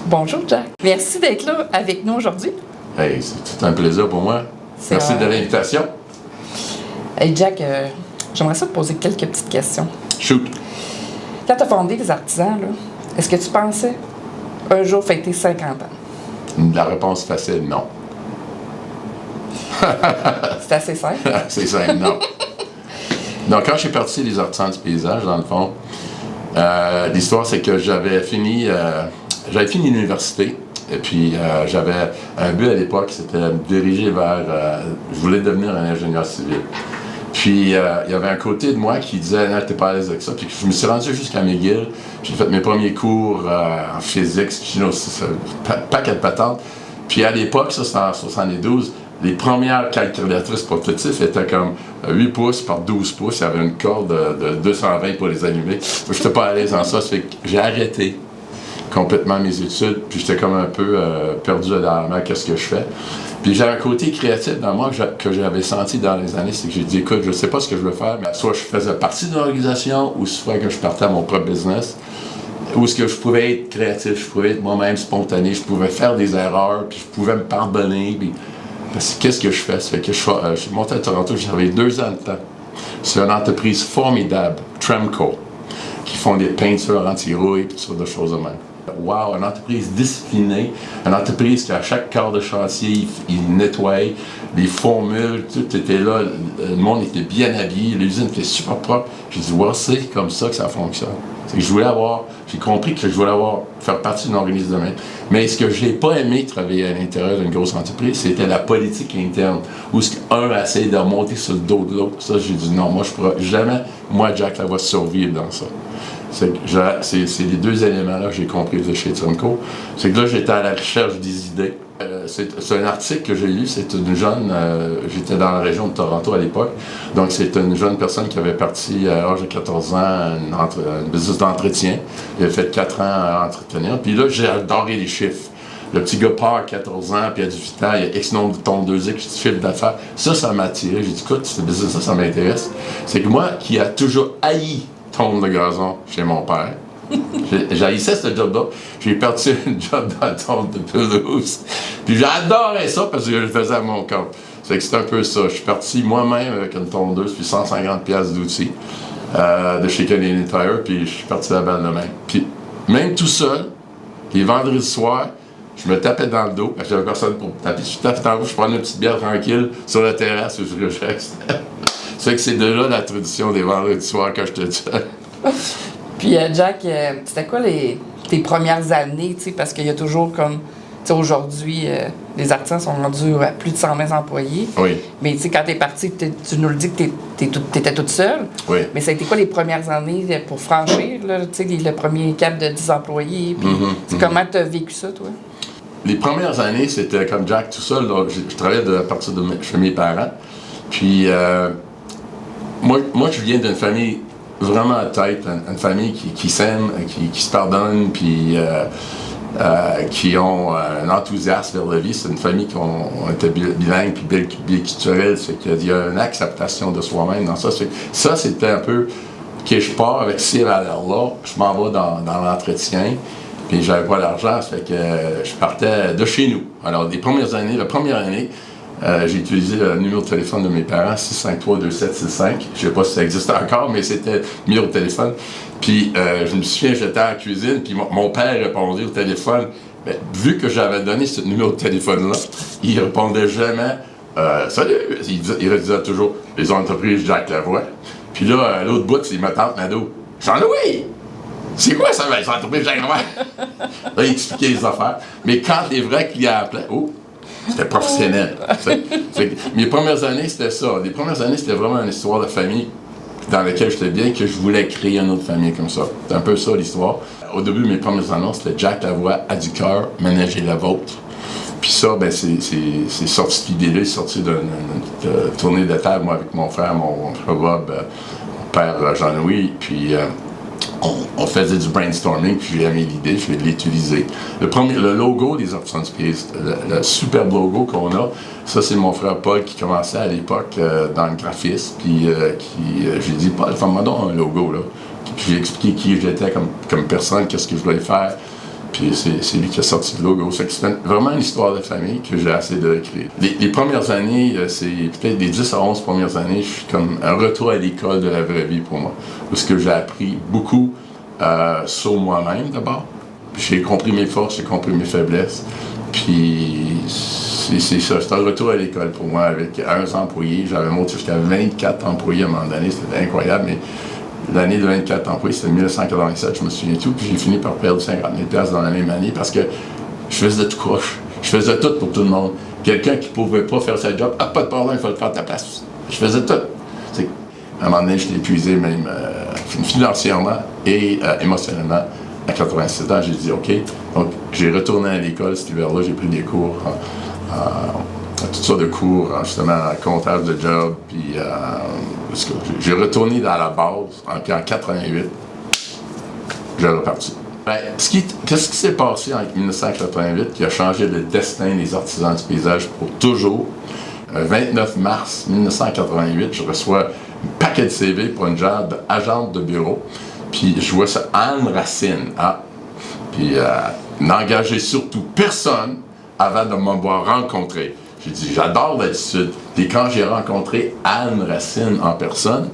Bonjour Jack. Merci d'être là avec nous aujourd'hui. Hey, c'est un plaisir pour moi. Merci de l'invitation. Hey Jack, j'aimerais ça te poser quelques petites questions. Shoot. Quand tu as fondé les artisans, là, est-ce que tu pensais un jour fêter 50 ans? La réponse facile, non. C'est assez simple. C'est simple, non. Donc, quand je suis parti des artisans du paysage, dans le fond, l'histoire, c'est que j'avais fini l'université. Et puis, j'avais un but à l'époque, c'était de me diriger vers... je voulais devenir un ingénieur civil. Puis, il y avait un côté de moi qui disait « Non, t'es pas à l'aise avec ça ». Puis, je me suis rendu jusqu'à McGill. J'ai fait mes premiers cours en physique, paquet de patentes. Puis, à l'époque, ça, c'était en 72, les premières calculatrices portatives étaient comme 8 pouces par 12 pouces. Il y avait une corde de 220 pour les allumer. Je n'étais pas à l'aise en ça. Ça fait que j'ai arrêté complètement mes études. Puis j'étais comme un peu perdu à la mer, qu'est-ce que je fais. Puis j'ai un côté créatif dans moi que j'avais senti dans les années. C'est que j'ai dit, écoute, je ne sais pas ce que je veux faire, mais soit je faisais partie d'une organisation, ou soit que je partais à mon propre business. Où est-ce que je pouvais être créatif, je pouvais être moi-même spontané, je pouvais faire des erreurs, puis je pouvais me pardonner. Puis parce que qu'est-ce que je fais? Ça fait que je suis monté à Toronto, j'avais 2 ans de temps. C'est une entreprise formidable, Tremco, qui font des peintures anti-rouille et toutes sortes de choses de même. Wow, une entreprise disciplinée, une entreprise qui à chaque quart de chantier, il nettoie, les formules, tout était là, le monde était bien habillé, l'usine était super propre. J'ai dit, wow, c'est comme ça que ça fonctionne. C'est que j'ai compris que je voulais faire partie d'une organisation de même. Mais ce que je n'ai pas aimé travailler à l'intérieur d'une grosse entreprise, c'était la politique interne, où un essayait de remonter sur le dos de l'autre. Ça, j'ai dit non, moi, je ne pourrais jamais, moi, Jack Lavoie, survivre dans ça. C'est les 2 éléments-là que j'ai compris de chez Tremco. C'est que là, j'étais à la recherche des idées. C'est un article que j'ai lu, c'est une jeune, j'étais dans la région de Toronto à l'époque, donc c'est une jeune personne qui avait parti à l'âge de 14 ans un business d'entretien. Il avait fait 4 ans à entretenir, puis là, j'ai adoré les chiffres. Le petit gars part à 14 ans, puis il a 18 ans, il y a X nombre de tondeuses, X chiffre d'affaires. Ça m'a attiré. J'ai dit, écoute, ce business-là, ça m'intéresse. C'est que moi, qui a toujours haï tonde de gazon chez mon père, j'haïssais ce job-là. J'ai perdu un job dans le tonde de pelouse. Puis j'adorais ça parce que je le faisais à mon compte. C'est que c'est un peu ça. Je suis parti moi-même avec une tondeuse puis 150$ d'outils de chez Canadian Tire, puis je suis parti la balle de main. Puis même tout seul, les vendredis soirs, je me tapais dans le dos, parce que j'avais personne pour me taper. Je tapais dans le dos, je prenais une petite bière tranquille sur la terrasse où je reste. C'est que c'est de là la tradition des vendredis soirs quand je te dis. Puis Jack, c'était quoi tes premières années, tu sais, parce qu'il y a toujours comme, tu sais, aujourd'hui, les artisans sont rendus à plus de 120 employés. Oui. Mais tu sais, quand t'es parti, tu nous le dis que t'étais toute seule. Oui. Mais ça a été quoi les premières années pour franchir, là, tu sais, le premier cap de 10 employés? Puis comment t'as vécu ça, toi? Les premières années, c'était comme Jack tout seul. Donc je travaillais à partir de chez mes parents. Puis moi, je viens d'une famille vraiment à tête, une famille qui s'aime, qui se pardonne, puis qui ont un enthousiasme vers la vie. C'est une famille qui ont été bilingue puis biculturelle. C'est qu'il y a une acceptation de soi-même dans ça. Ça, c'était un peu que je pars avec ces valeurs-là, je m'en vais dans l'entretien. Puis j'avais pas d'argent, ça fait que je partais de chez nous. Alors, la première année, j'ai utilisé le numéro de téléphone de mes parents, 653-2765. Je sais pas si ça existe encore, mais c'était le numéro de téléphone. Puis je me souviens, j'étais en cuisine, puis mon père répondait au téléphone. Mais vu que j'avais donné ce numéro de téléphone-là, il répondait jamais « Salut! » Il disait toujours « Les entreprises Jack Lavoie ». Puis là, à l'autre bout, c'est ma tante Mado. « Jean-Louis! C'est quoi ça, les entreprises Jack Lavoie? » Là, il expliquait les affaires. Mais quand les vrais clients appelaient, c'était professionnel. Mes premières années, c'était ça. Les premières années, c'était vraiment une histoire de famille dans laquelle j'étais bien, que je voulais créer une autre famille comme ça. C'est un peu ça l'histoire. Au début, mes premières annonces, c'était Jack Lavoie a du cœur, ménager la vôtre. Puis ça, ben, c'est sorti de l'idée-là, c'est sorti d'une tournée de table, moi, avec mon frère, mon frère Bob, mon père Jean-Louis, puis on faisait du brainstorming, puis j'ai aimé l'idée, je vais l'utiliser. Le logo des Artisans du Pays, le superbe logo qu'on a, ça c'est mon frère Paul qui commençait à l'époque dans le graphisme, puis j'ai dit, Paul, fais-moi donc un logo, là. Puis j'ai expliqué qui j'étais comme personne, qu'est-ce que je voulais faire. Puis c'est lui qui a sorti le logo. C'est vraiment une histoire de famille que j'ai essayé de créer. Les premières années, c'est peut-être les 10 à 11 premières années, je suis comme un retour à l'école de la vraie vie pour moi. Parce que j'ai appris beaucoup sur moi-même d'abord. J'ai compris mes forces, j'ai compris mes faiblesses. Puis c'est ça, c'est un retour à l'école pour moi avec 11 employés. J'avais monté jusqu'à 24 employés à un moment donné, c'était incroyable. Mais l'année de 24 employés, c'était 1987, je me souviens tout. Puis j'ai fini par perdre 50 000 $ dans la même année parce que je faisais tout croche. Je faisais tout pour tout le monde. Quelqu'un qui ne pouvait pas faire sa job, pas de problème, il faut le faire à ta place. Je faisais tout. À un moment donné, j'étais épuisé même financièrement et émotionnellement. À 87 ans, j'ai dit OK. Donc, j'ai retourné à l'école cet hiver-là. J'ai pris des cours, toutes sortes de cours, justement, comptage de job. Puis, j'ai retourné dans la base. Puis en 88, j'ai reparti. Qu'est-ce qui s'est passé en 1988 qui a changé le destin des artisans du paysage pour toujours? Le 29 mars 1988, je reçois un paquet de CV pour une job d'agente de bureau. Puis je vois ça, Anne Racine. Puis n'engager surtout personne avant de m'avoir rencontré. J'ai dit, j'adore l'attitude. Puis quand j'ai rencontré Anne Racine en personne,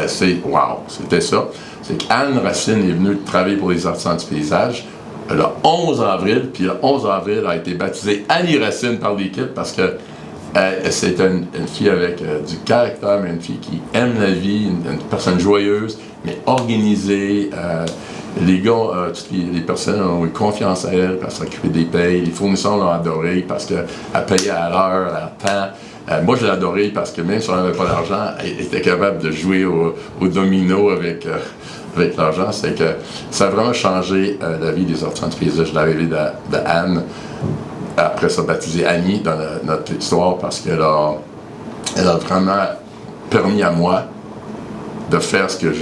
c'était ça. C'est qu'Anne Racine est venue travailler pour les artisans du paysage le 11 avril, puis le 11 avril a été baptisée Annie Racine par l'équipe parce que c'est une fille avec du caractère, mais une fille qui aime la vie, une personne joyeuse, mais organisée. Les gars, toutes les personnes ont eu confiance à elle, elle s'occupait des payes. Les fournisseurs l'ont adorée parce qu'elle payait à l'heure, à temps. Moi, je l'ai adorée parce que même si on n'avait pas d'argent, elle était capable de jouer au domino avec l'argent. C'est que ça a vraiment changé la vie des artisans du paysage. L'arrivée de Anne. Après ça, baptisé Annie dans notre histoire parce qu'elle a vraiment permis à moi de faire ce que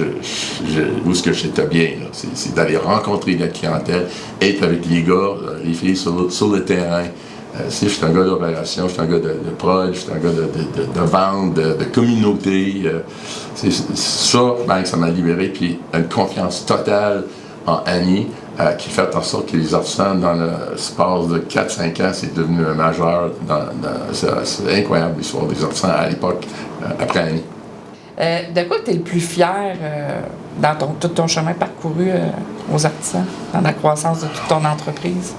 j'étais bien. C'est d'aller rencontrer la clientèle, être avec les gars, les filles sur le terrain. Je suis un gars d'opération, je suis un gars de prod, je suis un gars de vente, de communauté. C'est ça, ça m'a libéré. Puis une confiance totale en Annie. Qui fait en sorte que les artisans, dans l'espace de 4-5 ans, c'est devenu un majeur. C'est incroyable l'histoire des artisans à l'époque, après Annie. De quoi tu es le plus fier dans tout ton chemin parcouru aux artisans, dans la croissance de toute ton entreprise?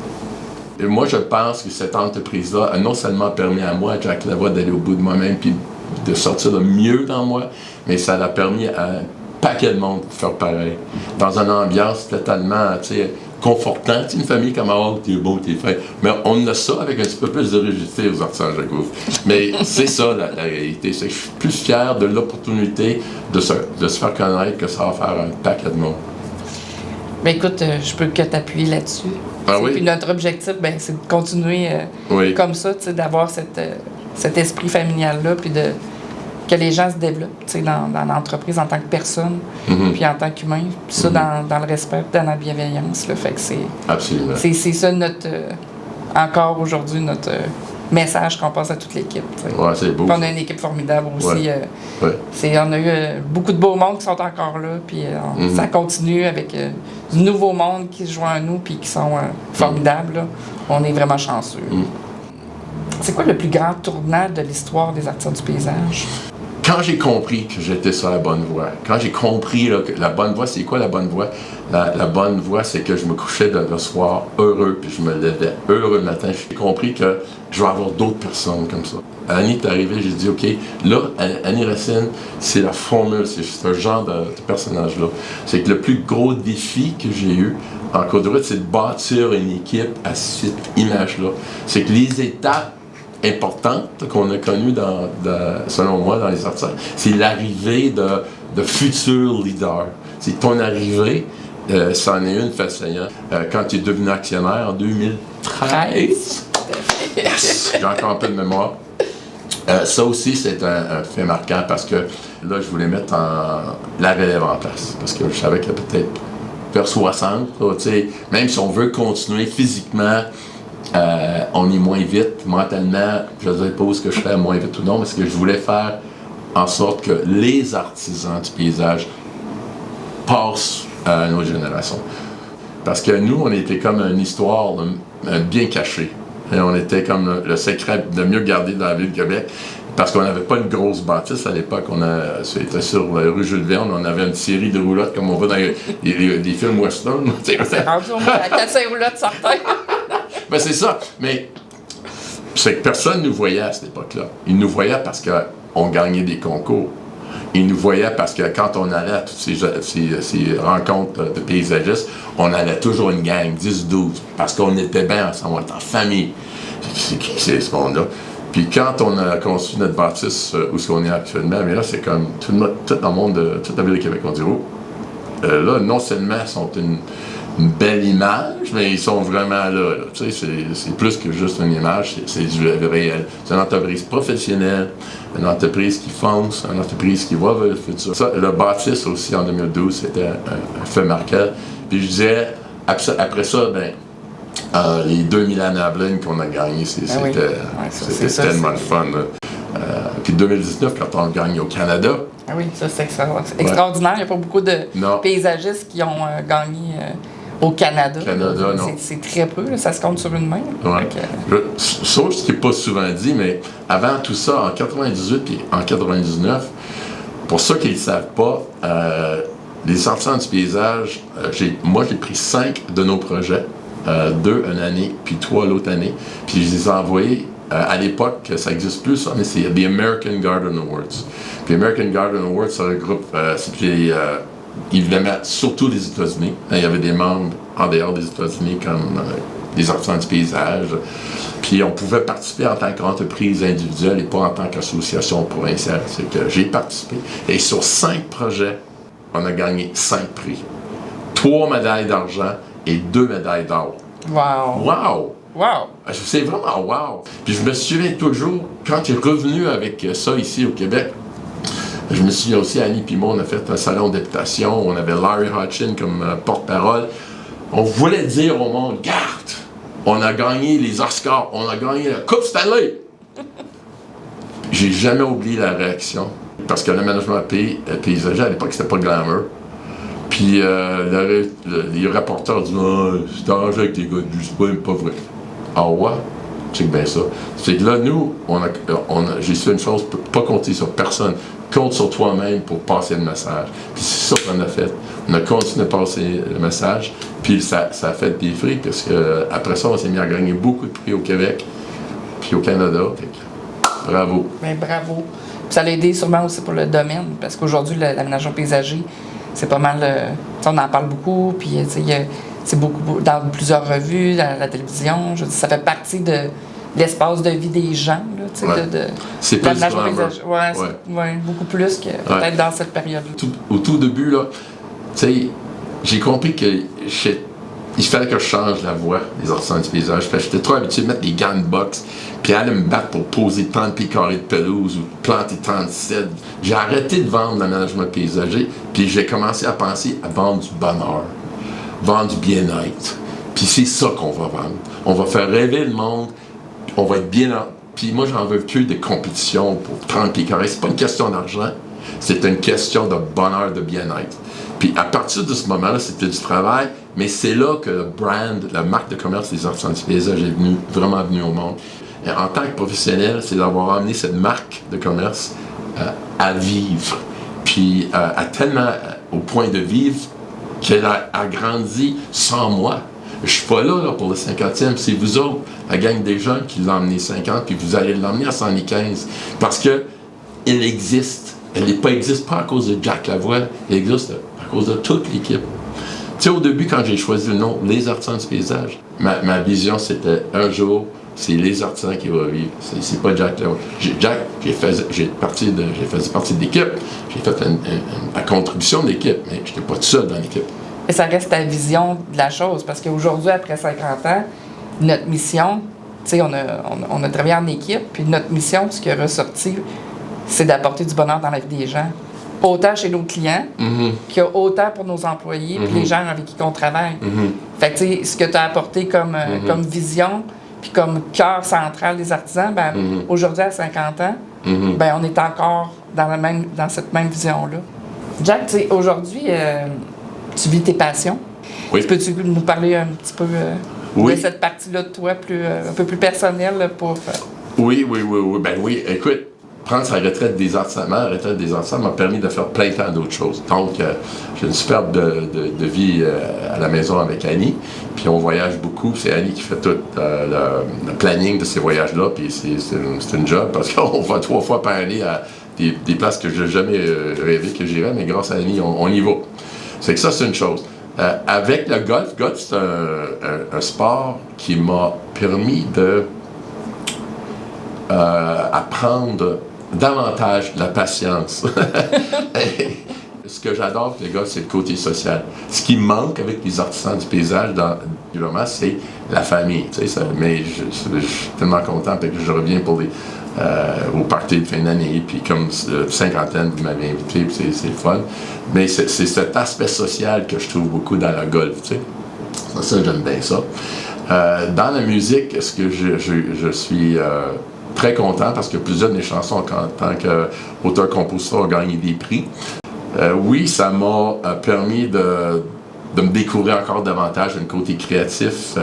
Et moi, je pense que cette entreprise-là a non seulement permis à moi, Jack Lavoie, d'aller au bout de moi-même puis de sortir le mieux dans moi, mais ça l'a permis à paquet de monde pour faire pareil. Dans une ambiance totalement, confortante. Une famille comme t'es beau, t'es fin. Mais on a ça avec un petit peu plus de rigidité aux artisans de Jacques. Mais c'est ça la réalité. C'est que je suis plus fier de l'opportunité de se faire connaître que ça va faire un paquet de monde. Bien, écoute, je peux que t'appuyer là-dessus. Oui? Puis notre objectif, c'est de continuer comme ça, d'avoir cet esprit familial-là, puis que les gens se développent dans l'entreprise en tant que personne, puis en tant qu'humain, puis ça dans le respect, dans la bienveillance. Là, fait que absolument. C'est ça encore aujourd'hui notre message qu'on passe à toute l'équipe. Ouais, c'est beau. Puis on a une équipe formidable aussi. On a eu beaucoup de beaux mondes qui sont encore là, puis ça continue avec du nouveau monde qui se joint à nous, puis qui sont formidables. Là. On est vraiment chanceux. C'est quoi le plus grand tournant de l'histoire des artisans du paysage? Quand j'ai compris que j'étais sur la bonne voie, quand j'ai compris que la bonne voie, c'est quoi la bonne voie? La bonne voie, c'est que je me couchais le soir heureux, puis je me levais heureux le matin. J'ai compris que je vais avoir d'autres personnes comme ça. Annie est arrivée, j'ai dit, OK, là, Annie Racine, c'est la formule, c'est ce genre de personnage-là. C'est que le plus gros défi que j'ai eu en Côte de Route, c'est de bâtir une équipe à cette image-là. C'est que les étapes importante qu'on a connue selon moi dans les artisans, c'est l'arrivée de futurs leaders. C'est ton arrivée, c'en est une fascinante. Quand tu es devenu actionnaire en 2013, yes, j'ai encore un peu de mémoire. Ça aussi, c'est un fait marquant parce que là, je voulais mettre la relève en place. Parce que je savais qu'il y a peut-être vers 60, là, même si on veut continuer physiquement, on est moins vite, mentalement, je ne sais pas ce que je fais moins vite ou non, mais ce que je voulais faire en sorte que les artisans du paysage passent à une autre génération. Parce que nous, on était comme une histoire bien cachée. Et on était comme le secret de mieux garder dans la ville de Québec. Parce qu'on n'avait pas une grosse bâtisse à l'époque. C'était sur la rue Jules Verne. On avait une série de roulottes comme on voit dans les films western. C'est rendu au moins à 4-5 roulottes certains. Ben c'est ça. Mais c'est que personne ne nous voyait à cette époque-là. Ils nous voyaient parce qu'on gagnait des concours. Ils nous voyaient parce que quand on allait à toutes ces rencontres de paysagistes, on allait toujours une gang, 10-12, parce qu'on était bien ensemble, on était en famille. C'est ce monde-là. Puis quand on a construit notre bâtisse où ce qu'on est actuellement, mais là, c'est comme tout le monde, toute la ville de Québec, on dit, oh, là, non seulement ils sont une belle image, mais ils sont vraiment là. Tu sais, c'est plus que juste une image, c'est du réel. C'est une entreprise professionnelle, une entreprise qui fonce, une entreprise qui voit vers le futur. Ça, le bâtisse aussi en 2012, c'était un fait marquant. Puis je disais, après ça, les 2000 années à Blaine qu'on a gagné, c'était tellement le fun. Puis 2019, quand on gagne au Canada. Ah oui, ça c'est extraordinaire. Il n'y a pas beaucoup de paysagistes qui ont gagné au Canada. Non. C'est très peu, là, ça se compte sur une main. Ouais. Sauf ce qui n'est pas souvent dit, mais avant tout ça, en 98 et en 99, pour ceux qui ne le savent pas, les artisans du paysage, j'ai pris 5 de nos projets, 2 une année, puis 3 l'autre année, puis je les ai envoyés. À l'époque, ça n'existe plus, ça, mais c'est The American Garden Awards. Puis American Garden Awards, ça regroupe, évidemment, surtout les États-Unis. Il y avait des membres en dehors des États-Unis, comme des artisans du paysage. Puis on pouvait participer en tant qu'entreprise individuelle et pas en tant qu'association provinciale. C'est que j'ai participé. Et sur 5 projets, on a gagné 5 prix. 3 médailles d'argent et 2 médailles d'or. Wow! Wow! Wow! C'est vraiment wow! Puis je me souviens toujours, quand tu es revenu avec ça ici au Québec, je me souviens aussi, Annie et moi, on a fait un salon d'invitation, on avait Larry Hutchin comme porte-parole. On voulait dire au monde, regarde, on a gagné les Oscars, on a gagné la Coupe Stanley! J'ai jamais oublié la réaction, parce que l'aménagement paysager, à l'époque, c'était pas glamour. Puis les rapporteurs disent, c'est arrangé avec les gars, c'est même pas vrai. Ah ouais? C'est bien ça. C'est que là, nous, j'ai fait une chose, pas compter sur personne. Compte sur toi-même pour passer le message. Puis c'est ça qu'on a fait. On a continué de passer le message, puis ça a fait des fruits, parce que après ça, on s'est mis à gagner beaucoup de prix au Québec, puis au Canada. Bravo. Bien, bravo. Puis ça l'a aidé sûrement aussi pour le domaine, parce qu'aujourd'hui, l'aménagement paysager, c'est pas mal. On en parle beaucoup, puis c'est beaucoup dans plusieurs revues, dans la télévision. Je veux dire, ça fait partie de l'espace de vie des gens. Là, c'est plus paysager. Ouais, beaucoup plus que peut-être dans cette période-là. Au tout début, là, j'ai compris que il fallait que je change la voix des artisans du paysage. J'étais trop habitué de mettre des gants de boxe, puis aller me battre pour poser 30 pieds carrés de pelouse ou planter 37. J'ai arrêté de vendre l'aménagement paysager, puis j'ai commencé à penser à vendre du bonheur, vendre du bien-être. Puis c'est ça qu'on va vendre. On va faire rêver le monde, on va être bien... Puis moi, j'en veux plus de compétition pour 30 pieds carrés. C'est pas une question d'argent, c'est une question de bonheur, de bien-être. Puis à partir de ce moment-là, c'était du travail, mais c'est là que le brand, la marque de commerce des artisans du paysage est vraiment venu au monde. Et en tant que professionnel, c'est d'avoir amené cette marque de commerce à vivre. Puis à tellement au point de vivre qu'elle a grandi sans moi. Je suis pas là pour le 50e, c'est vous autres, la gang des jeunes, qui l'ont emmené 50, puis vous allez l'emmener à 115. Parce que elle existe. Elle n'existe pas à cause de Jack Lavoie, elle existe à cause de toute l'équipe. Tu sais, au début, quand j'ai choisi le nom, Les Artisans du paysage, ma vision, c'était un jour, c'est les artisans qui vont vivre. C'est pas Jack Lavoie. J'ai fait partie de l'équipe, j'ai fait la contribution de l'équipe, mais je n'étais pas tout seul dans l'équipe. Et ça reste ta vision de la chose, parce qu'aujourd'hui, après 50 ans, notre mission, tu sais, on a travaillé en équipe, puis notre mission, ce qui est ressorti, c'est d'apporter du bonheur dans la vie des gens. Autant chez nos clients, qu'autant pour nos employés, puis les gens avec qui on travaille. Fait que, tu sais, ce que tu as apporté comme vision, puis comme cœur central des artisans, aujourd'hui, à 50 ans, on est encore dans cette même vision-là. Jack, tu sais, aujourd'hui, tu vis tes passions. Oui. Peux-tu nous parler un petit peu oui. de cette partie-là de toi, un peu plus personnelle là, pour... Oui. Ben oui, écoute, prendre sa retraite des artisans, ma retraite des artisans m'a permis de faire plein de temps d'autres choses. Donc, j'ai une superbe de vie à la maison avec Annie, puis on voyage beaucoup. C'est Annie qui fait tout le planning de ces voyages-là, puis c'est une job, parce qu'on va 3 fois par année à des places que je n'ai jamais rêvé que j'irais, mais grâce à Annie, on y va. C'est que ça, c'est une chose. Avec le golf, c'est un sport qui m'a permis de apprendre davantage la patience. Ce que j'adore avec les gars, c'est le côté social. Ce qui manque avec les artisans du paysage, c'est la famille. Tu sais, mais je suis tellement content que je reviens pour au party de fin d'année, puis comme cinquantaine, vous m'avez invité, puis c'est le fun. Mais c'est cet aspect social que je trouve beaucoup dans le golf. Tu sais. Ça, j'aime bien ça. Dans la musique, est-ce que je suis... très content parce que plusieurs de mes chansons en tant qu'auteur-compositeur ont gagné des prix. Oui, ça m'a permis de me découvrir encore davantage d'un côté créatif,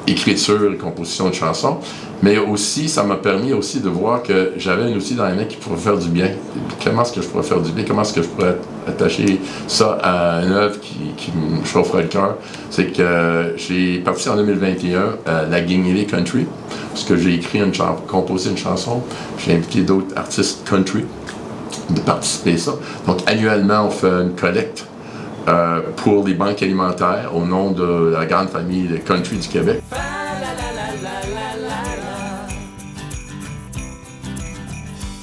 écriture et composition de chansons, mais aussi, ça m'a permis aussi de voir que j'avais un outil dans les mains qui pourrait faire du bien. Comment est-ce que je pourrais faire du bien? Comment est-ce que je pourrais attacher ça à une œuvre qui me chaufferait le cœur? C'est que j'ai parti en 2021 La Guignolée Country, parce que j'ai composé une chanson, j'ai invité d'autres artistes country de participer à ça. Donc, annuellement, on fait une collecte pour les banques alimentaires au nom de la grande famille de country du Québec.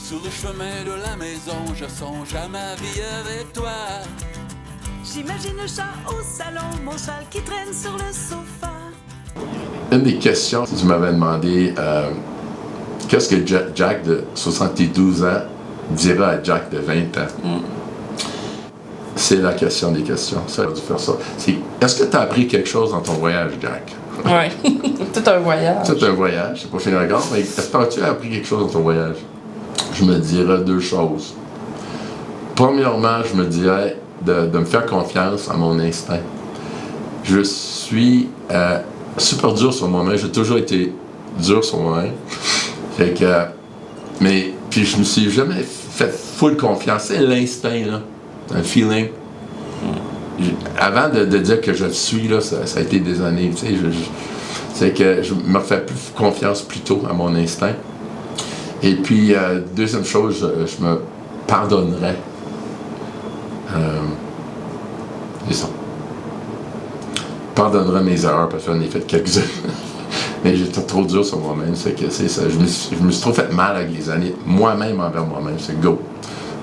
Sur le chemin de la maison, je songe à ma vie avec toi. J'imagine le chat au salon, mon châle qui traîne sur le sofa. Une des questions que tu m'avais demandé, qu'est-ce que Jack de 72 ans dira à Jack de 20 ans? C'est la question des questions. Ça a dû faire ça. Est-ce que tu as appris quelque chose dans ton voyage, Jack? Oui, tout un voyage. Tout un voyage, c'est pas fini encore, mais est-ce que tu as appris quelque chose dans ton voyage? Je me dirais 2 choses. Premièrement, je me dirais de me faire confiance à mon instinct. Je suis super dur sur moi-même. J'ai toujours été dur sur moi-même. Fait que, mais puis je me suis jamais fait full confiance. C'est l'instinct, là. Un feeling. Avant de dire que je le suis, là, ça a été des années. Tu sais, c'est que je me fais plus confiance plus tôt à mon instinct. Et puis, deuxième chose, je me pardonnerais. C'est ça. Pardonnerais mes erreurs parce que j'en ai fait quelques-unes. Mais j'étais trop dur sur moi-même. C'est que c'est ça. Je me suis trop fait mal avec les années. Moi-même envers moi-même. C'est go.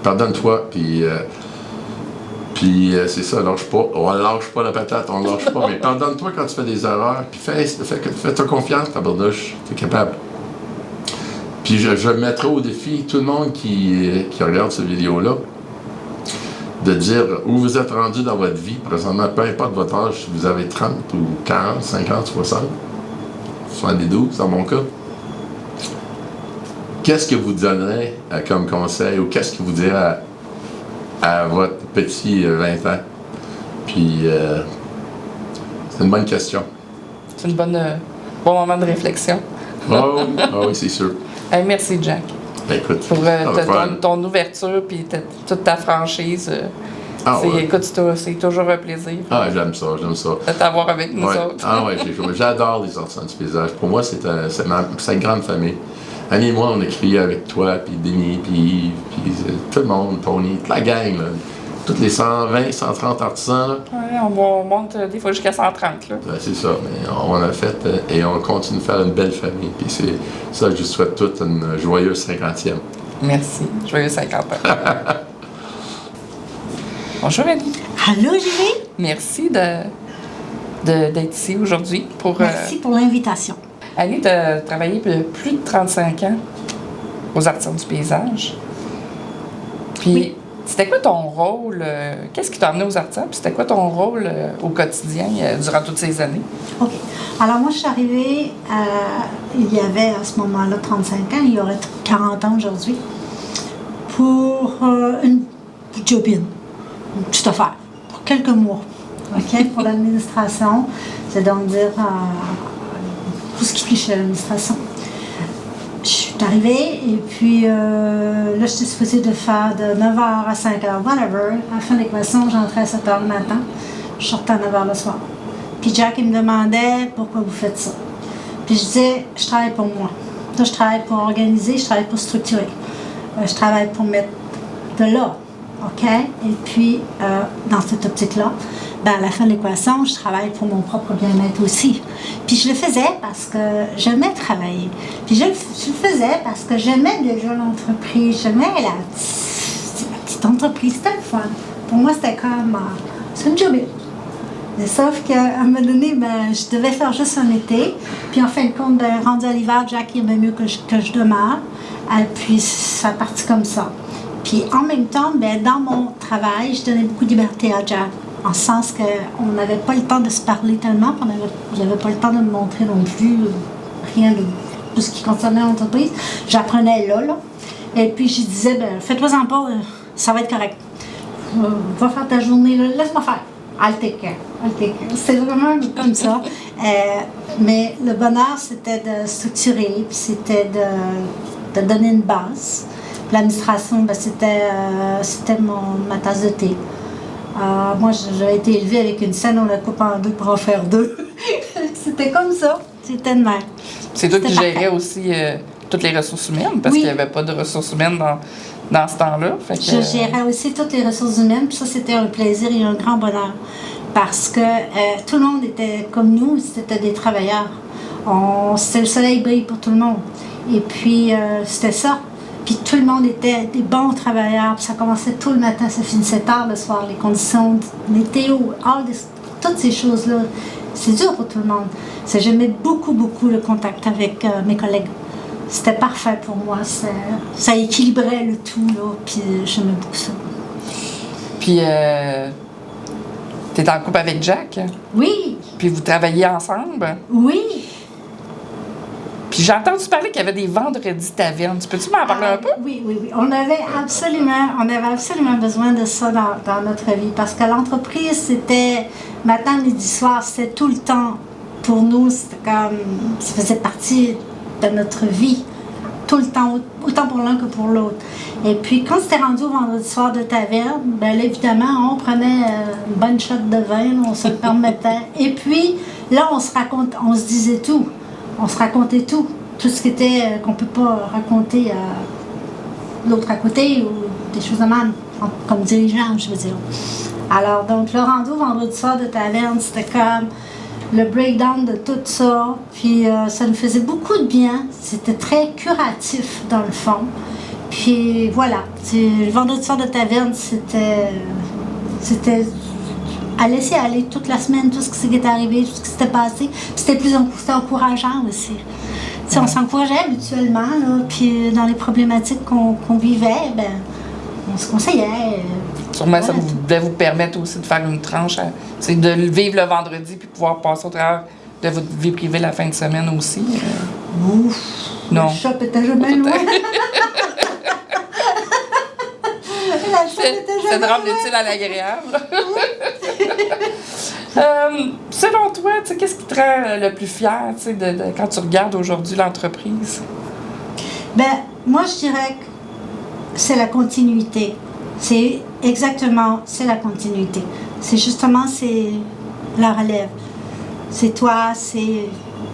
Pardonne-toi, puis c'est ça, lâche pas. On lâche pas la patate, on lâche pas. Mais pardonne-toi quand tu fais des erreurs, puis fais-toi confiance, tabarnouche, t'es capable. Puis je mettrai au défi tout le monde qui regarde cette vidéo-là, de dire où vous êtes rendu dans votre vie, présentement, peu importe votre âge, si vous avez 30 ou 40, 50, 60, 72 dans mon cas. Qu'est-ce que vous donnerez comme conseil ou qu'est-ce que vous direz à votre petit 20 ans? Puis, c'est une bonne question. C'est un bon moment de réflexion. Oui, c'est sûr. Hey, merci, Jack. Ben, écoute, pour ton ouverture puis toute ta franchise. Écoute, c'est toujours un plaisir. Ah, j'aime ça. De t'avoir avec nous autres. J'adore les artisans du paysage. Pour moi, c'est une grande famille. Annie et moi, on a crié avec toi, puis Denis, puis tout le monde, Tony, toute la gang, là. Tous les 120, 130 artisans. Là. Oui, on monte des fois jusqu'à 130. Là. Ouais, c'est ça. Mais on a fait et on continue de faire une belle famille. Puis c'est ça, je souhaite toute une joyeuse 50e. Merci. Joyeuse 50 ans. Bonjour, Annie. Allô, Julie. Merci d'être ici aujourd'hui. Merci pour l'invitation. Annie, tu as travaillé plus de 35 ans aux Artisans du paysage. Puis, oui. C'était quoi ton rôle? Qu'est-ce qui t'a amené aux artisans? Puis c'était quoi ton rôle au quotidien durant toutes ces années? OK. Alors, moi, je suis arrivée, il y avait à ce moment-là 35 ans, il y aurait 40 ans aujourd'hui, pour une job-in, une petite affaire, pour quelques mots, OK, pour l'administration. C'est donc dire tout ce qui touche à l'administration. Je suis arrivée et puis là, j'étais supposée de faire de 9h à 5h, whatever. À la fin de l'équation, j'entrais à 7h le matin, je sortais à 9h le soir. Puis Jack, il me demandait pourquoi vous faites ça. Puis je disais, je travaille pour moi. Là, je travaille pour organiser, je travaille pour structurer. Je travaille pour mettre de l'ordre, OK? Et puis, dans cette optique-là, à la fin de l'équation, je travaille pour mon propre bien-être aussi. Puis je le faisais parce que j'aimais travailler. Puis je le faisais parce que j'aimais déjà l'entreprise. J'aimais la petite entreprise. C'était le fun. Pour moi, c'était comme... c'est une job. Sauf qu'à un moment donné, je devais faire juste un été. Puis en fin de compte, rendu à l'hiver, Jack il aimait mieux que je demeure. Et puis ça a parti comme ça. Puis en même temps, dans mon travail, je donnais beaucoup de liberté à Jack. En ce sens qu'on n'avait pas le temps de se parler tellement, je n'avais pas le temps de me montrer non plus rien de ce qui concernait l'entreprise. J'apprenais là. Et puis je disais, fais-toi-en pas, ça va être correct. Va faire ta journée, là, laisse-moi faire. I'll take care. C'est vraiment comme ça. Mais le bonheur, c'était de structurer, puis c'était de donner une base. L'administration, c'était ma tasse de thé. Moi, j'avais été élevée avec une scène, on la coupe en deux pour en faire deux. C'était comme ça. C'était de même. C'est toi qui gérais aussi toutes les ressources humaines, parce qu'il n'y avait pas de ressources humaines dans ce temps-là. Je gérais aussi toutes les ressources humaines, puis ça, c'était un plaisir et un grand bonheur. Parce que tout le monde était comme nous, c'était des travailleurs. C'était le soleil brille pour tout le monde. Et puis, c'était ça. Puis tout le monde était des bons travailleurs. Puis ça commençait tôt le matin, ça finissait tard le soir. Les conditions météo, toutes ces choses-là, c'est dur pour tout le monde. J'aimais beaucoup, beaucoup le contact avec mes collègues. C'était parfait pour moi. Ça équilibrait le tout, là. Puis j'aimais beaucoup ça. Puis, t'es en couple avec Jack? Oui. Puis vous travaillez ensemble? Oui. Puis j'ai entendu parler qu'il y avait des vendredis taverne. Peux-tu m'en parler un peu? Oui. On avait absolument besoin de ça dans notre vie. Parce que l'entreprise, c'était... Maintenant, midi soir, c'était tout le temps. Pour nous, c'était comme... Ça faisait partie de notre vie. Tout le temps, autant pour l'un que pour l'autre. Et puis, quand c'était rendu au vendredi soir de taverne, là, évidemment, on prenait une bonne shot de vin, on se le permettait. Et puis, là, on se disait tout. On se racontait tout ce qui était qu'on ne peut pas raconter à l'autre à côté ou des choses de même, comme dirigeant, je veux dire. Alors, donc, le rendu au vendredi soir de taverne, c'était comme le breakdown de tout ça, puis ça nous faisait beaucoup de bien. C'était très curatif, dans le fond. Puis, voilà, le vendredi soir de taverne, c'était à laisser aller toute la semaine, tout ce qui s'est arrivé, tout ce qui s'était passé. C'était encourageant aussi. Ouais. On s'encourageait mutuellement, là, puis dans les problématiques qu'on vivait, on se conseillait. Sûrement, ça devait vous permettre aussi de faire une tranche, c'est de vivre le vendredi puis pouvoir passer au travers de votre vie privée la fin de semaine aussi. Ouf! Non. Le shop était jamais loin. C'est de rendre l'utile à l'agréable. Selon toi, qu'est-ce qui te rend le plus fier quand tu regardes aujourd'hui l'entreprise? Moi, je dirais que c'est la continuité. C'est la continuité. C'est justement, c'est la relève. C'est toi, c'est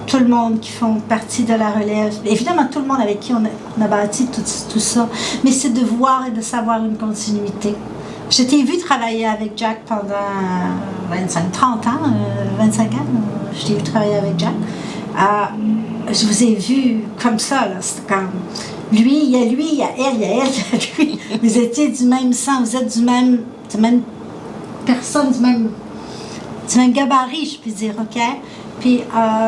tout le monde qui font partie de la relève. Évidemment, tout le monde avec qui on a bâti tout ça. Mais c'est de voir et de savoir une continuité. Je t'ai vu travailler avec Jack pendant 30 ans, 25 ans. Je t'ai vu travailler avec Jack. Je vous ai vu comme ça, là. C'était comme lui, il y a elle, il y a elle, il y a lui. Vous étiez du même sang, vous êtes du même personne, du même gabarit, je peux dire, OK? Puis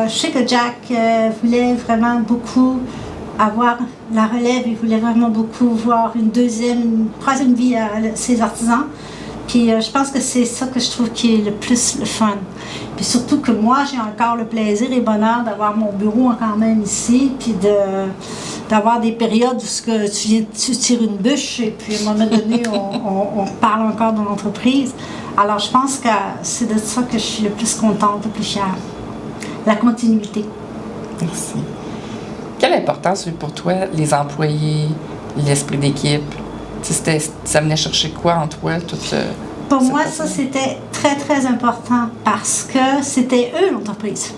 je sais que Jack voulait vraiment beaucoup avoir la relève, il voulait vraiment beaucoup voir une troisième vie à ses artisans. Puis je pense que c'est ça que je trouve qui est le plus le fun. Puis surtout que moi, j'ai encore le plaisir et le bonheur d'avoir mon bureau quand même ici, puis d'avoir des périodes où tu tires une bûche et puis à un moment donné, on parle encore de l'entreprise. Alors, je pense que c'est de ça que je suis le plus contente, le plus fière. La continuité. Merci. Quelle importance a eu pour toi les employés, l'esprit d'équipe? Ça venait chercher quoi en toi, toute Pour moi, ça, c'était très, très important parce que c'était eux l'entreprise.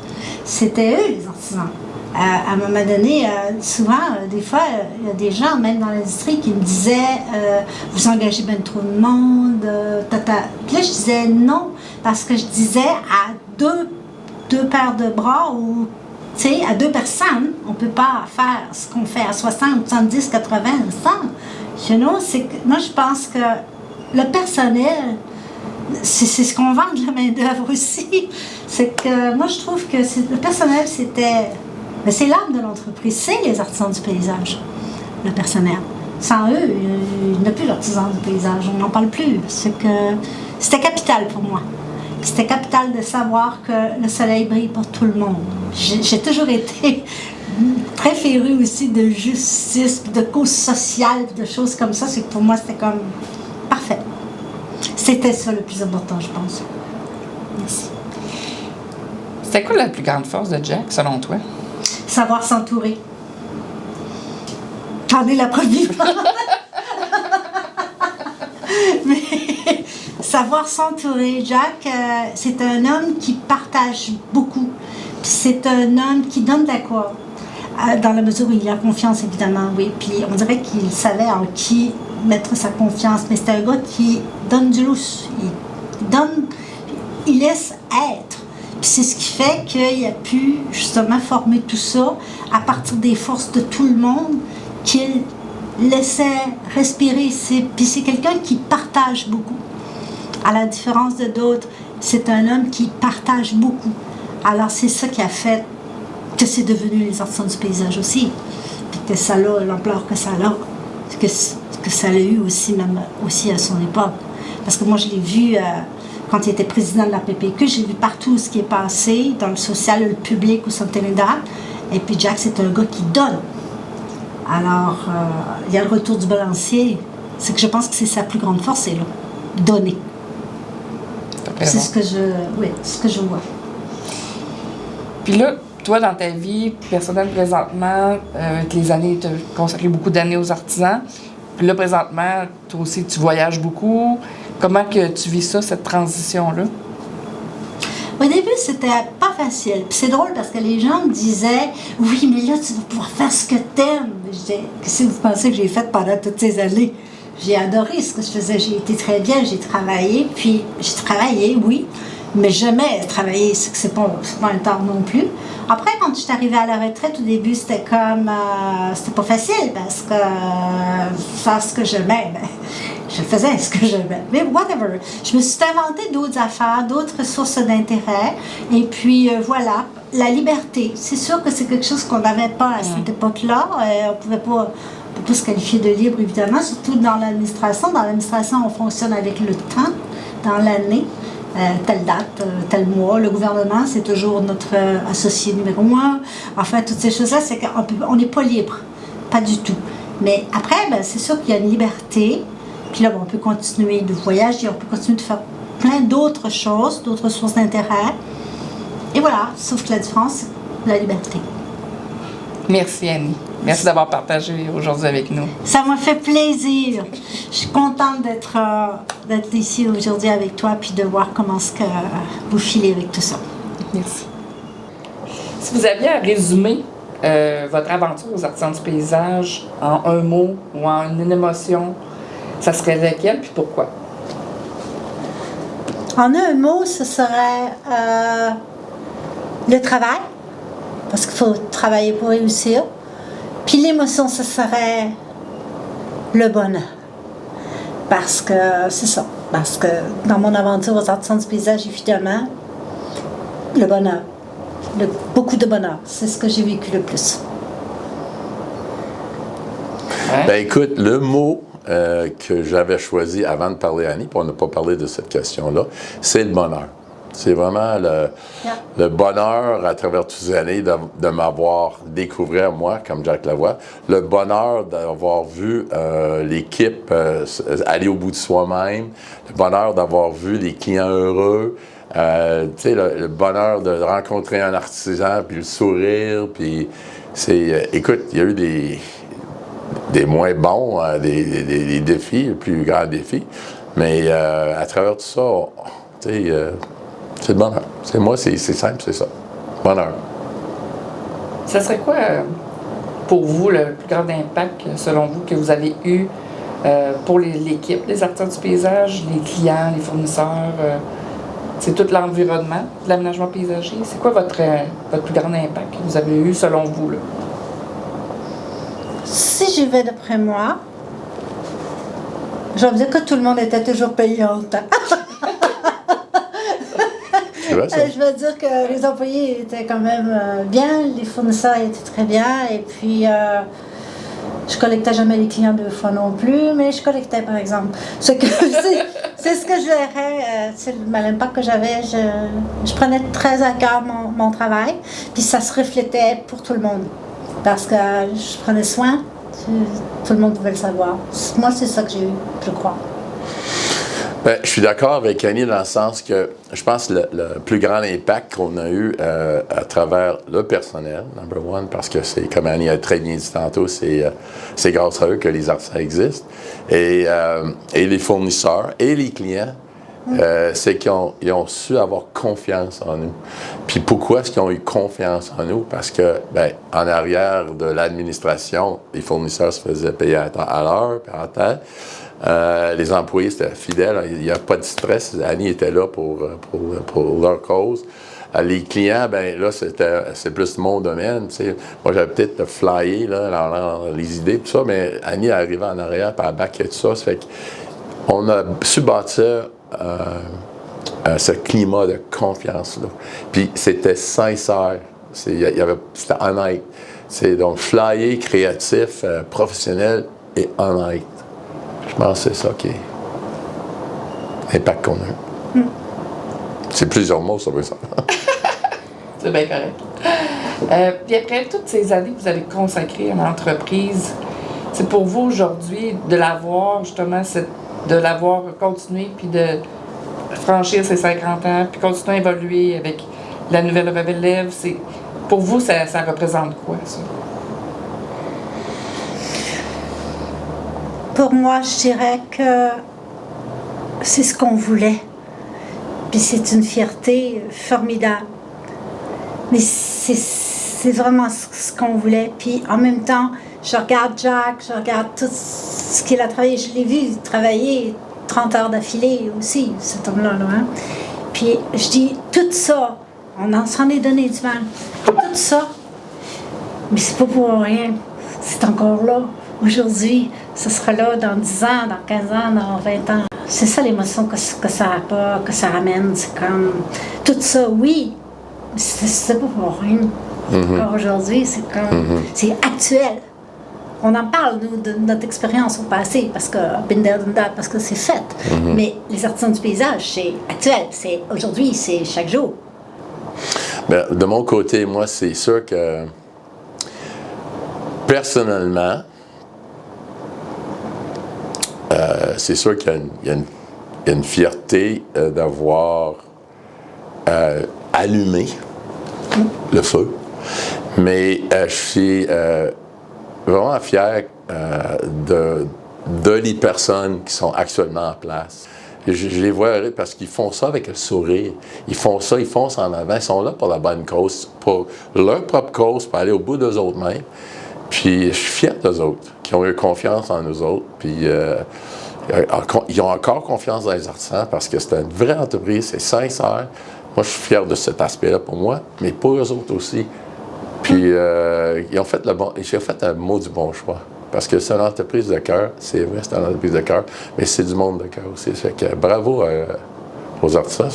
C'était eux les artisans. À un moment donné, souvent, des fois, il y a des gens, même dans l'industrie, qui me disaient vous engagez bien trop de monde, tata. Puis là, je disais non, parce que je disais à deux paires de bras ou à 2 personnes, on ne peut pas faire ce qu'on fait à 60, 70, 80, 100. Moi, je pense que le personnel, c'est ce qu'on vend de la main-d'œuvre aussi. C'est que moi, je trouve que le personnel, c'est l'âme de l'entreprise. C'est les artisans du paysage, le personnel. Sans eux, il n'y a plus d'artisans du paysage. On n'en parle plus. C'était capital pour moi. C'était capital de savoir que le soleil brille pour tout le monde. J'ai toujours été très férue aussi de justice, de cause sociale, de choses comme ça. C'est que pour moi, c'était comme parfait. C'était ça le plus important, je pense. Merci. C'était quoi la plus grande force de Jack, selon toi? Savoir s'entourer. J'en ai la preuve vivante. Mais savoir s'entourer. Jack, c'est un homme qui partage beaucoup. Puis c'est un homme qui donne de la quoi. Dans la mesure où il a confiance, évidemment, oui. Puis on dirait qu'il savait en qui mettre sa confiance. Mais c'est un gars qui donne du lousse. Il laisse être. Puis c'est ce qui fait qu'il a pu justement former tout ça à partir des forces de tout le monde qu'il laissait respirer. Puis c'est quelqu'un qui partage beaucoup. À la différence de d'autres, c'est un homme qui partage beaucoup. Alors c'est ça qui a fait que c'est devenu les artisans du paysage aussi. Puis que ça a l'ampleur que ça a, que ça l'a eu aussi, même aussi à son époque. Parce que moi je l'ai vu quand il était président de la PPQ, j'ai vu partout ce qui est passé, dans le social, le public, au Centre-Trinidad. Et puis Jack, c'est un gars qui donne. Alors, il y a le retour du balancier. C'est que je pense que c'est sa plus grande force, c'est là. Donner. C'est ce que je vois. Puis là, toi, dans ta vie personnelle présentement, avec les années, tu as consacré beaucoup d'années aux artisans. Puis là, présentement, toi aussi, tu voyages beaucoup. Comment que tu vis ça, cette transition-là? Au début, c'était pas facile. Puis c'est drôle parce que les gens me disaient « Oui, mais là, tu vas pouvoir faire ce que t'aimes. » Je disais « Qu'est-ce que vous pensez que j'ai fait pendant toutes ces années? » J'ai adoré ce que je faisais. J'ai été très bien, j'ai travaillé. Puis j'ai travaillé, oui, mais jamais travailler, c'est pas un tort non plus. Après, quand je suis arrivée à la retraite, au début, c'était comme... c'était pas facile parce que faire ce que j'aimais, je faisais ce que j'aimais. Mais whatever. Je me suis inventé d'autres affaires, d'autres sources d'intérêt. Et puis, voilà, la liberté. C'est sûr que c'est quelque chose qu'on n'avait pas à cette époque-là. On ne pouvait pas se qualifier de libre, évidemment, surtout dans l'administration. Dans l'administration, on fonctionne avec le temps, dans l'année. Telle date, tel mois. Le gouvernement, c'est toujours notre associé numéro 1. Enfin, toutes ces choses-là, c'est qu'on n'est pas libre. Pas du tout. Mais après, c'est sûr qu'il y a une liberté. Puis là, on peut continuer de voyager, on peut continuer de faire plein d'autres choses, d'autres sources d'intérêt. Et voilà, sauf que la différence, c'est la liberté. Merci, Annie. Merci d'avoir partagé aujourd'hui avec nous. Ça m'a fait plaisir. Je suis contente d'être ici aujourd'hui avec toi puis de voir comment ce que vous filez avec tout ça. Merci. Si vous aviez à résumer votre aventure aux artisans du paysage en un mot ou en une émotion, ça serait lequel puis pourquoi? En un mot, ce serait le travail, parce qu'il faut travailler pour réussir. Puis l'émotion, ce serait le bonheur. Parce que c'est ça. Parce que dans mon aventure aux artisans du paysage, évidemment, le bonheur. Beaucoup de bonheur. C'est ce que j'ai vécu le plus. Ben écoute, le mot que j'avais choisi avant de parler à Annie, puis on n'a pas parlé de cette question-là, c'est le bonheur. C'est vraiment le bonheur à travers toutes ces années de m'avoir découvert, moi, comme Jack Lavoie, le bonheur d'avoir vu l'équipe aller au bout de soi-même, le bonheur d'avoir vu les clients heureux, le bonheur de rencontrer un artisan, puis le sourire, puis écoute, il y a eu des moins bons, des défis, les plus grands défis, mais à travers tout ça, c'est le bonheur. C'est simple, c'est ça. Bonheur. Ça serait quoi, pour vous, le plus grand impact, selon vous, que vous avez eu pour l'équipe, les artisans du paysage, les clients, les fournisseurs, c'est tout l'environnement de l'aménagement paysager? C'est quoi votre plus grand impact que vous avez eu, selon vous, là? Si j'y vais d'après moi, je vais me dire que tout le monde était toujours payé en temps. Je veux dire que les employés étaient quand même bien, les fournisseurs étaient très bien, et puis je collectais jamais les clients 2 fois non plus, mais je collectais par exemple. C'est ce que je verrais, c'est l'impact que j'avais. Je prenais très à cœur mon travail, puis ça se reflétait pour tout le monde, parce que je prenais soin, tout le monde pouvait le savoir. Moi, c'est ça que j'ai eu, je crois. Bien, je suis d'accord avec Annie dans le sens que je pense que le plus grand impact qu'on a eu à travers le personnel, number one, parce que c'est, comme Annie a très bien dit tantôt, c'est grâce à eux que les artisans existent, et les fournisseurs et les clients, c'est qu'ils ont su avoir confiance en nous. Puis pourquoi est-ce qu'ils ont eu confiance en nous? Parce que, en arrière de l'administration, les fournisseurs se faisaient payer à l'heure, puis en temps. Les employés, c'était fidèle, il n'y a pas de stress. Annie était là pour leur cause. Les clients, là, c'est plus mon domaine. T'sais. Moi, j'avais peut-être flyé là, les idées, tout ça, mais Annie est arrivée en arrière, puis elle backait tout ça. Ça fait qu'on a su bâtir ce climat de confiance-là. Puis c'était sincère. C'était honnête. C'est donc flyé, créatif, professionnel et honnête. Je pense que c'est ça qui est l'impact qu'on a. C'est plusieurs mots, ça veut ça. C'est bien correct. Puis après toutes ces années que vous avez consacrées à l'entreprise, c'est pour vous aujourd'hui de l'avoir, justement, de l'avoir continué, puis de franchir ses 50 ans, puis continuer à évoluer avec la nouvelle relève. Pour vous, ça représente quoi, ça? Pour moi, je dirais que c'est ce qu'on voulait. Puis c'est une fierté formidable. Mais c'est vraiment ce qu'on voulait. Puis en même temps, je regarde Jack, je regarde tout ce qu'il a travaillé. Je l'ai vu travailler 30 heures d'affilée aussi, cet homme-là. Hein? Puis je dis, tout ça, on s'en est donné du mal. Tout ça, mais c'est pas pour rien. C'est encore là. Aujourd'hui, ce sera là dans 10 ans, dans 15 ans, dans 20 ans. C'est ça l'émotion que ça apporte, que ça ramène. C'est comme tout ça, oui, c'est pas pour rien. Encore aujourd'hui, c'est comme c'est actuel. On en parle, nous, de notre expérience au passé, parce que parce que c'est fait. Mais les artisans du paysage, c'est actuel. C'est aujourd'hui, c'est chaque jour. Bien, de mon côté, moi, c'est sûr que personnellement, c'est sûr qu'il y a une fierté d'avoir allumé le feu, mais je suis vraiment fier de les personnes qui sont actuellement en place. Je les vois parce qu'ils font ça avec le sourire. Ils font ça, ils foncent en avant. Ils sont là pour la bonne cause, pour leur propre cause, pour aller au bout d'eux autres mêmes. Puis je suis fier d'eux autres, qui ont eu confiance en nous autres. Puis ils ont encore confiance dans les artisans parce que c'est une vraie entreprise, c'est sincère. Moi, je suis fier de cet aspect-là pour moi, mais pour eux autres aussi. Puis ils ont fait j'ai fait un mot du bon choix. Parce que c'est une entreprise de cœur, c'est vrai, c'est une entreprise de cœur, mais c'est du monde de cœur aussi. Ça fait que bravo aux artisans,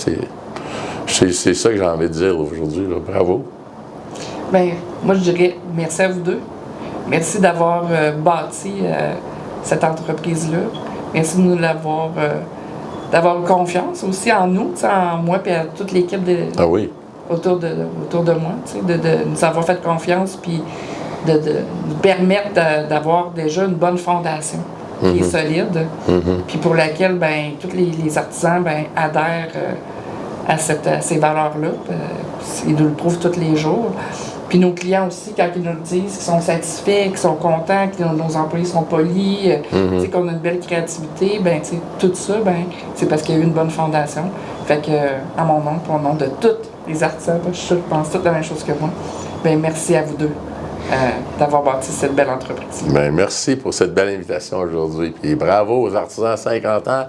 c'est ça que j'ai envie de dire aujourd'hui, là. Bravo. Bien, moi je dirais merci à vous deux. Merci d'avoir bâti cette entreprise-là. Merci de nous l'avoir d'avoir confiance aussi en nous, en moi et à toute l'équipe autour de moi, de nous avoir fait confiance puis de nous permettre d'avoir déjà une bonne fondation qui est solide, puis pour laquelle ben, tous les artisans ben, adhèrent à ces valeurs-là. Ils nous le prouvent tous les jours. Puis nos clients aussi, quand ils nous le disent, qu'ils sont satisfaits, qu'ils sont contents, que nos employés sont polis, qu'on a une belle créativité, ben, tout ça, ben, c'est parce qu'il y a eu une bonne fondation. Fait que, à mon nom, pour le nom de tous les artisans, je pense toute la même chose que moi, ben, merci à vous deux d'avoir bâti cette belle entreprise. Ben, merci pour cette belle invitation aujourd'hui. Puis bravo aux artisans à 50 ans